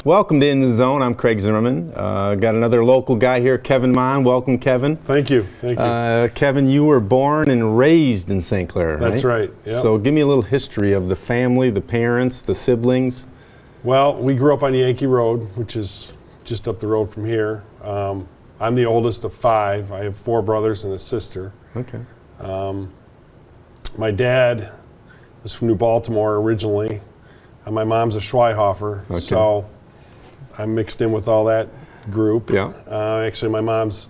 Welcome to In the Zone. I'm Craig Zimmerman. Got another local guy here, Kevin Mahn. Welcome, Kevin. Thank you. Thank you. Kevin, you were born and raised in St. Clair, right? That's right. Yep. So give me a little history of the family, the parents, the siblings. Well, we grew up on Yankee Road, which is just up the road from here. I'm the oldest of 5. I have 4 brothers and a sister. Okay. My dad is from New Baltimore originally. And my mom's a Schweihofer, okay. So I'm mixed in with all that group. Yeah. Actually, my mom's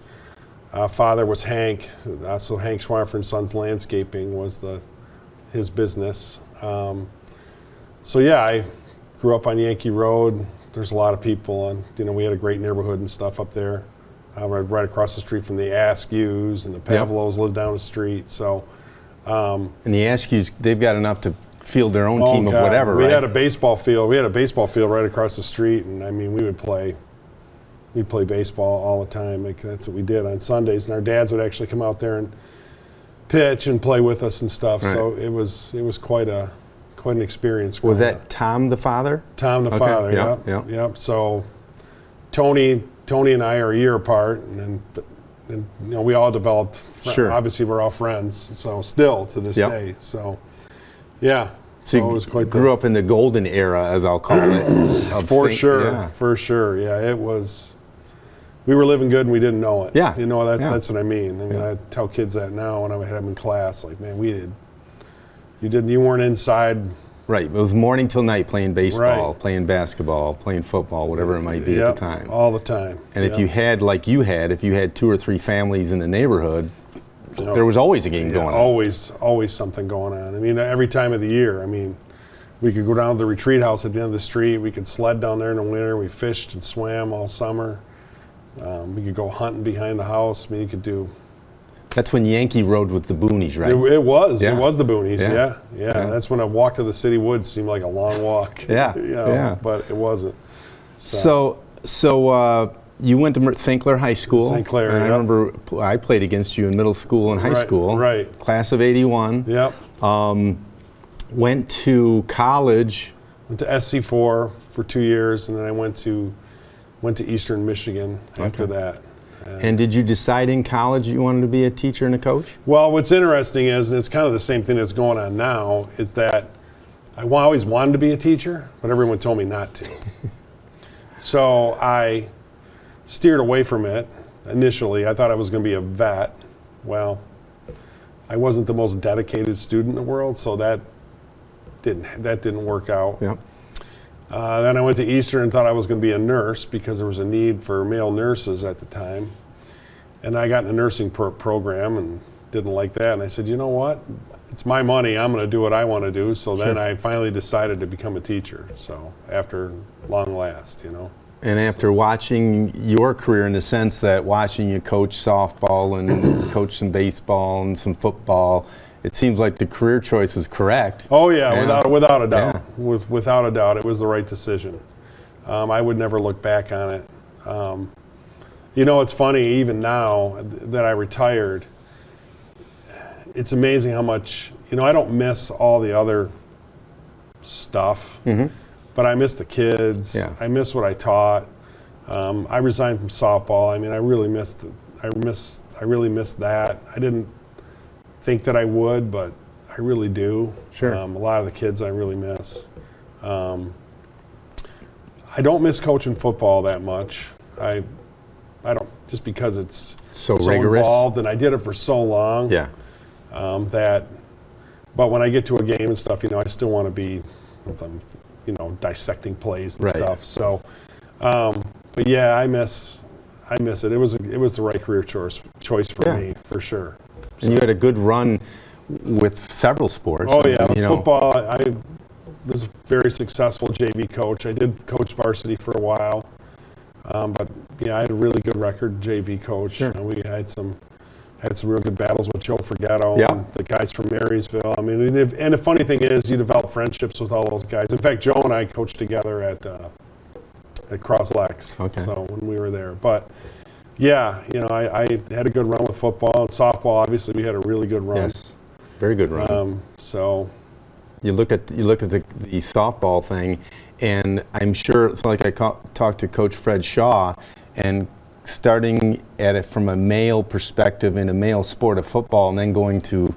father was Hank, so Hank Schweihofer and Sons Landscaping was his business. So yeah, I grew up on Yankee Road. There's a lot of people, and we had a great neighborhood and stuff up there. Right across the street from the Askew's, and the Pavlos lived down the street. So, and the Askew's, they've got enough to field their own team of whatever, we right? had a baseball field. We had a baseball field right across the street, and I mean, we'd play baseball all the time. That's what we did on Sundays, and our dads would actually come out there and pitch and play with us and stuff. Right. So it was quite an experience. Was that Tom the father? Tom the father. Yep. So Tony and I are a year apart, and we all developed. Sure. Obviously, we're all friends. So still to this day. So. Yeah, so it was quite. Grew up in the golden era, as I'll call it. For sure. Yeah, it was. We were living good and we didn't know it. Yeah, that's what I mean. I mean, I tell kids that now when I had them in class, like, man, you weren't inside. Right, it was morning till night playing baseball, right. Playing basketball, playing football, whatever it might be at the time. All the time. And if you had, if you had 2 or 3 families in the neighborhood, there was always a game going on. Always something going on. I mean, every time of the year. I mean, we could go down to the retreat house at the end of the street. We could sled down there in the winter. We fished and swam all summer. We could go hunting behind the house. I mean, you could do. That's when Yankee Road with the boonies, right? It was. Yeah. It was the boonies. Yeah. That's when a walk to the city woods seemed like a long walk. Yeah. But it wasn't. So you went to St. Clair High School. St. Clair, and I remember I played against you in middle school and high school. Right. Class of 81. Yep. Went to college. Went to SC4 for 2 years, and then I went to Eastern Michigan after that. And did you decide in college you wanted to be a teacher and a coach? Well, what's interesting is, and it's kind of the same thing that's going on now, is that I always wanted to be a teacher, but everyone told me not to. So I steered away from it initially. I thought I was going to be a vet. Well, I wasn't the most dedicated student in the world, so that didn't work out. Yep. Then I went to Eastern and thought I was going to be a nurse because there was a need for male nurses at the time. And I got in a nursing program and didn't like that. And I said, you know what? It's my money. I'm going to do what I want to do. So then I finally decided to become a teacher. So after long last, And after watching your career, in the sense that watching you coach softball and coach some baseball and some football, it seems like the career choice was correct. Oh yeah. Without a doubt. Yeah. Without a doubt, it was the right decision. I would never look back on it. It's funny, even now that I retired, it's amazing how much, I don't miss all the other stuff. Mm-hmm. But I miss the kids. Yeah. I miss what I taught. I resigned from softball. I mean, I really missed that. I didn't think that I would, but I really do. Sure. A lot of the kids I really miss. I don't miss coaching football that much. I don't, just because it's so rigorous, involved, and I did it for so long. Yeah. But when I get to a game and stuff, I still want to be, dissecting plays and stuff. So, but yeah, I miss it. It was the right career choice for me, for sure. And you had a good run with several sports. Oh yeah, football. I was a very successful JV coach. I did coach varsity for a while, but yeah, I had a really good record JV coach. Sure. We had some real good battles with Joe Forgetto and the guys from Marysville. I mean, and the funny thing is, you develop friendships with all those guys. In fact, Joe and I coached together at Cross Lex. Okay. So when we were there, but. Yeah, I had a good run with football and softball. Obviously, we had a really good run. Yes, very good run. So you look at the softball thing, And I'm sure it's like I talked to Coach Fred Shaw, and starting at it from a male perspective in a male sport of football, and then going to,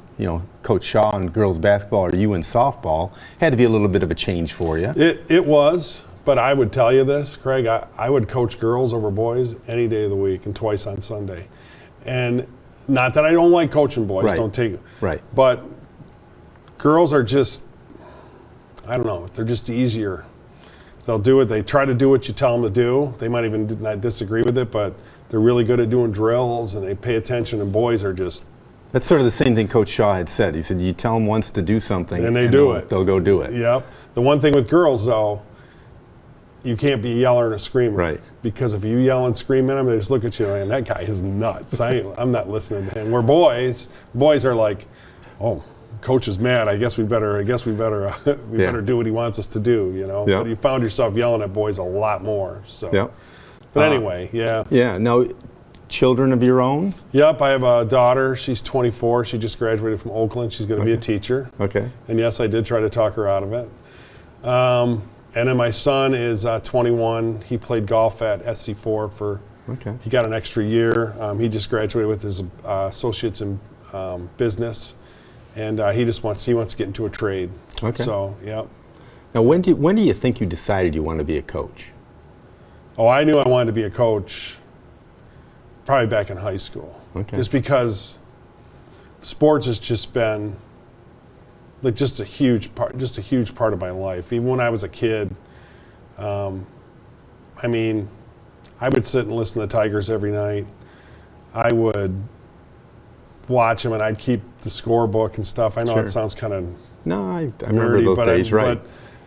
Coach Shaw in girls basketball or you in softball, had to be a little bit of a change for you. It was, but I would tell you this, Craig, I would coach girls over boys any day of the week and twice on Sunday. And not that I don't like coaching boys, Right. don't take it. Right. But girls are just, I don't know, they're just easier. They'll do it. They try to do what you tell them to do. They might even not disagree with it, but they're really good at doing drills and they pay attention. And boys are just. That's sort of the same thing Coach Shaw had said. He said, you tell them once to do something, and they do it. They'll go do it. Yep. The one thing with girls, though, you can't be a yeller and a screamer. Right. Because if you yell and scream at them, they just look at you and that guy is nuts. I'm not listening to him. We're boys are like, oh, Coach is mad. I guess we better better do what he wants us to do, Yep. But you found yourself yelling at boys a lot more. So. Yep. But anyway, yeah. Yeah. Now, children of your own? Yep. I have a daughter. She's 24. She just graduated from Oakland. She's going to be a teacher. Okay. And yes, I did try to talk her out of it. And then my son is 21. He played golf at SC4 for. Okay. He got an extra year. He just graduated with his associates in business. And he wants to get into a trade. Okay. So, yeah. Now, when do you think you decided you wanted to be a coach? Oh, I knew I wanted to be a coach probably back in high school. Okay. Just because sports has just been like just a huge part of my life. Even when I was a kid, I would sit and listen to the Tigers every night. I would watch them, and I'd keep the scorebook and stuff. I know it sounds kind of No, I nerdy, remember those days, right?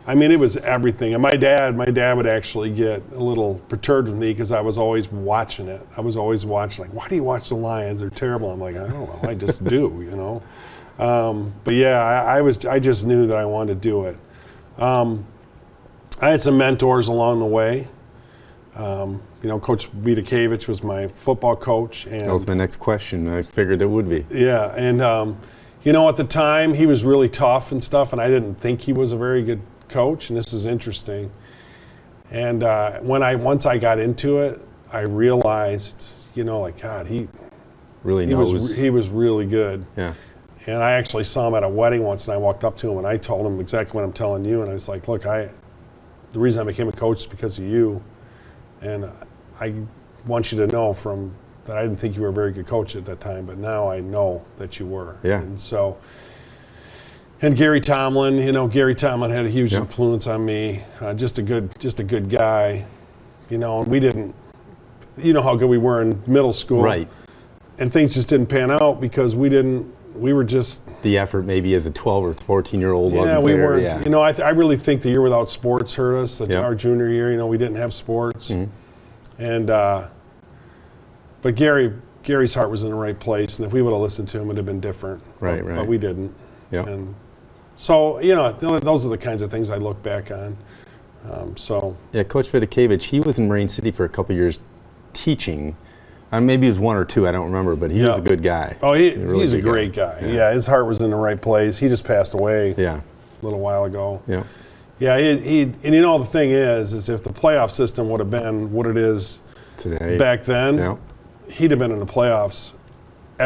But it was everything. And my dad would actually get a little perturbed with me because I was always watching it. I was always watching, like, why do you watch the Lions? They're terrible. I'm like, I don't know. I just do, But yeah, I just knew that I wanted to do it. I had some mentors along the way. Coach Vitakevich was my football coach. And that was my next question. I figured it would be. Yeah, and at the time he was really tough and stuff, and I didn't think he was a very good coach. And this is interesting. And once I got into it, I realized, God, he really knows. He was really good. Yeah. And I actually saw him at a wedding once, and I walked up to him and I told him exactly what I'm telling you. And I was like, look, the reason I became a coach is because of you. And I want you to know that I didn't think you were a very good coach at that time, but now I know that you were. Yeah. And Gary Tomlin, Gary Tomlin had a huge influence on me. Just a good guy, And we didn't, how good we were in middle school, right? And things just didn't pan out because we were just the effort maybe as a 12 or 14-year-old wasn't we there. weren't. Yeah. I really think the year without sports hurt us. Our junior year, we didn't have sports, and but Gary's heart was in the right place, and if we would have listened to him, it would have been different. Right. But we didn't. Yeah. And so those are the kinds of things I look back on. Yeah, Coach Vitakevich, he was in Marine City for a couple years teaching. Maybe he was one or two, I don't remember, but he was a good guy. Oh, he's a great guy. Yeah, his heart was in the right place. He just passed away a little while ago. Yeah. Yeah, and the thing is if the playoff system would have been what it is today, back then, he'd have been in the playoffs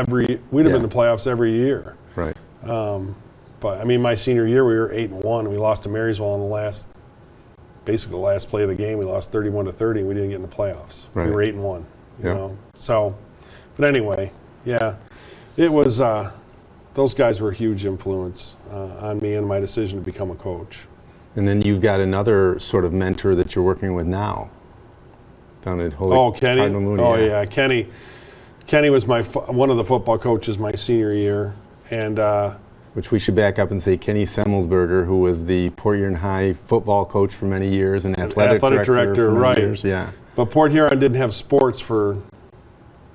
we'd have been in the playoffs every year. Right. But my senior year we were 8-1, and we lost to Marysville in the last play of the game. We lost 31-30, and we didn't get in the playoffs. Right. We were 8-1. So, but anyway, it was. Those guys were a huge influence on me and my decision to become a coach. And then you've got another sort of mentor that you're working with now, down at Holy Kenny. Cardinal Mooney. Oh yeah, Kenny. Kenny was one of the football coaches my senior year, and which we should back up and say Kenny Semmelsberger, who was the Port Huron High football coach for many years and athletic director for many years. Yeah. But Port Huron didn't have sports in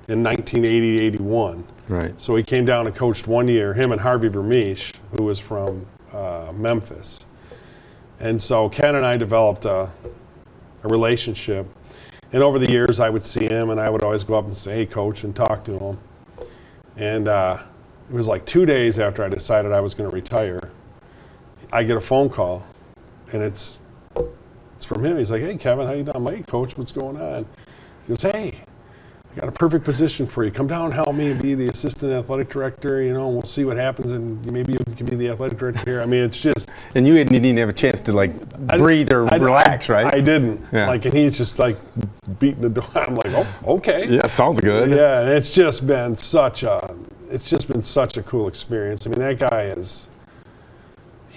1980-81. Right. So he came down and coached 1 year, him and Harvey Vermeesh, who was from Memphis. And so Ken and I developed a relationship. And over the years, I would see him, and I would always go up and say, hey, Coach, and talk to him. And it was like 2 days after I decided I was going to retire, I get a phone call, and it's it's from him. He's like, hey, Kevin, how you doing? I'm like, hey, Coach, what's going on? He goes, hey, I got a perfect position for you. Come down and help me be the assistant athletic director, and we'll see what happens, and maybe you can be the athletic director here. I mean, it's just... And you didn't even have a chance to, breathe or relax, right? I didn't. Yeah. And he's just, beating the door. I'm like, oh, okay. Yeah, sounds good. Yeah, and it's just been such a cool experience. I mean, that guy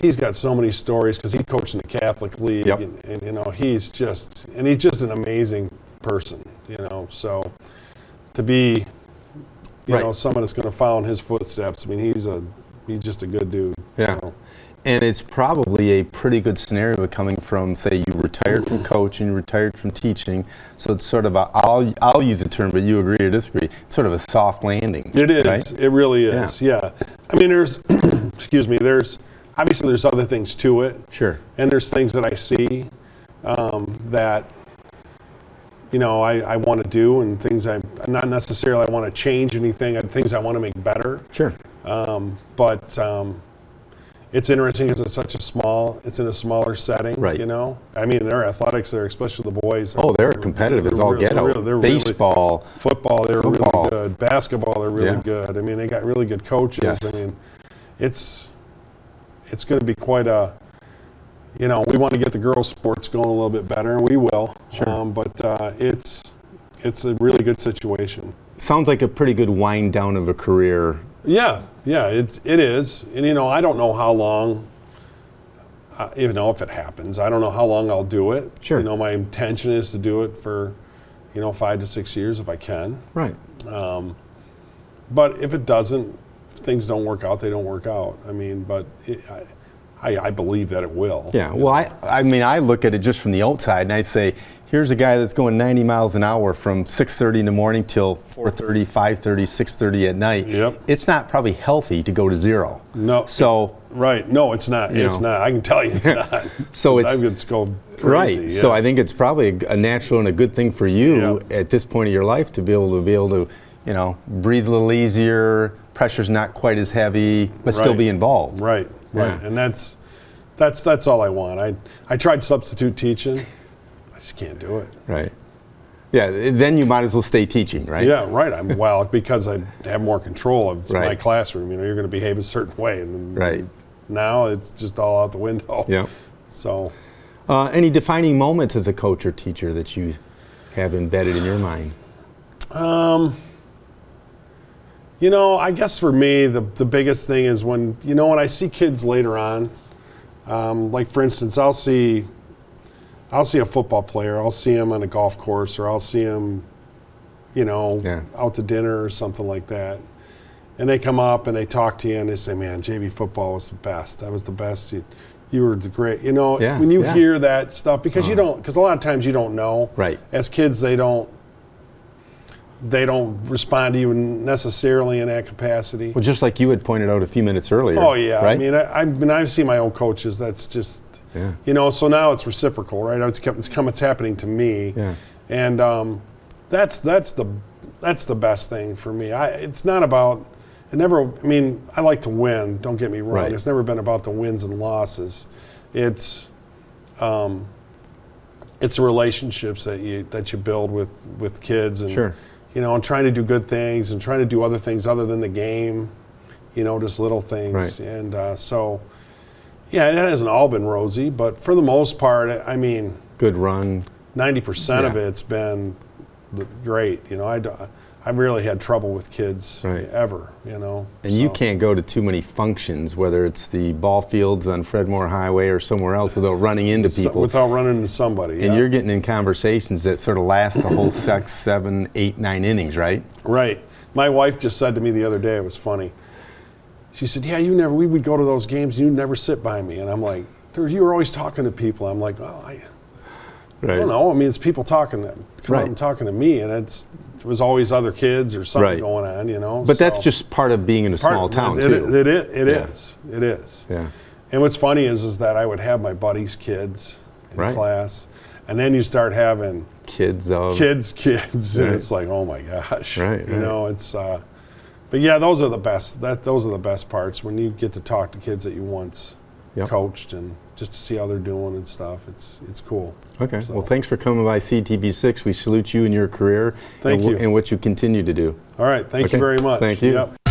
he's got so many stories because he coached in the Catholic League, yep. and he's just an amazing person, so to be, someone that's going to follow in his footsteps. I mean, he's just a good dude. Yeah. So. And it's probably a pretty good scenario coming from, say, you retired from coaching, you retired from teaching. So it's sort of I'll use the term, but you agree or disagree. It's sort of a soft landing. It is. Right? It really is. Yeah. I mean, there's, obviously there's other things to it. Sure. And there's things that I see that, I want to do, and things not necessarily I want to change anything, things I want to make better. Sure. But it's interesting because it's in a smaller setting, right. I mean, their athletics there, especially the boys. They're competitive as all get out. Baseball. Football, they're really good. Basketball, they're really good. I mean, they got really good coaches. Yes. I mean, it's going to be quite a, we want to get the girls' sports going a little bit better, and we will. Sure. But it's a really good situation. Sounds like a pretty good wind down of a career. Yeah, it is. And, I don't know how long, if it happens. I don't know how long I'll do it. Sure. My intention is to do it for, 5 to 6 years if I can. Right. But if it doesn't, if things don't work out, they don't work out. I mean, but I believe that it will. Yeah, well, I mean, I look at it just from the outside, and I say, here's a guy that's going 90 miles an hour from 6:30 in the morning till 4:30, 5:30, 6:30 at night. Yep. It's not probably healthy to go to zero. No. So. Right. No, it's not. It's not. I can tell you it's not. So it's. I would go crazy. Right. Yeah. So I think it's probably a natural and a good thing for you at this point of your life to be able to, breathe a little easier. Pressure's not quite as heavy, but still be involved. Right. Yeah. And that's all I want. I tried substitute teaching. I just can't do it. Right. Yeah, then you might as well stay teaching, right? Yeah, right. Because I have more control of my classroom. You're going to behave a certain way. And now it's just all out the window. Yeah. So. Any defining moments as a coach or teacher that you have embedded in your mind? I guess for me, the biggest thing is when I see kids later on, like for instance, I'll see a football player, I'll see him on a golf course, or I'll see him, out to dinner or something like that. And they come up and they talk to you and they say, man, JV football was the best. That was the best. You were the great. When you hear that stuff, because because a lot of times you don't know. Right. As kids, they don't respond to you necessarily in that capacity. Well, just like you had pointed out a few minutes earlier. Oh yeah, right? I mean, I've seen my own coaches. That's just, so now it's reciprocal, right? It's happening to me, and that's the best thing for me. It's not about. I like to win. Don't get me wrong. Right. It's never been about the wins and losses. It's the relationships that you build with kids and. Sure. And trying to do good things and trying to do other things other than the game, just little things. Right. And it hasn't all been rosy, but for the most part, good run. 90% of it's been great. I've really had trouble with kids ever, And you can't go to too many functions, whether it's the ball fields on Fredmore Highway or somewhere else, without running into people. Without running into somebody. And you're getting in conversations that sort of last the whole 6, 7, 8, 9 innings, right? Right. My wife just said to me the other day, it was funny. She said, we would go to those games and you'd never sit by me. And I'm like, dude, you were always talking to people. I'm like, well, I don't know. It's people talking up and talking to me, and it was always other kids or something going on, But that's just part of being in a small town, too. It is. It is. Yeah. And what's funny is that I would have my buddies' kids in class, and then you start having kids, and it's like, oh my gosh. It's. But yeah, those are the best. Those are the best parts when you get to talk to kids that you once Yep. coached, and just to see how they're doing and stuff. It's cool. Okay. So- Well, thanks for coming by CTV6. We salute you in your career Thank you. and what you continue to do. All right. Thank Okay. you very much. Thank you. Yep.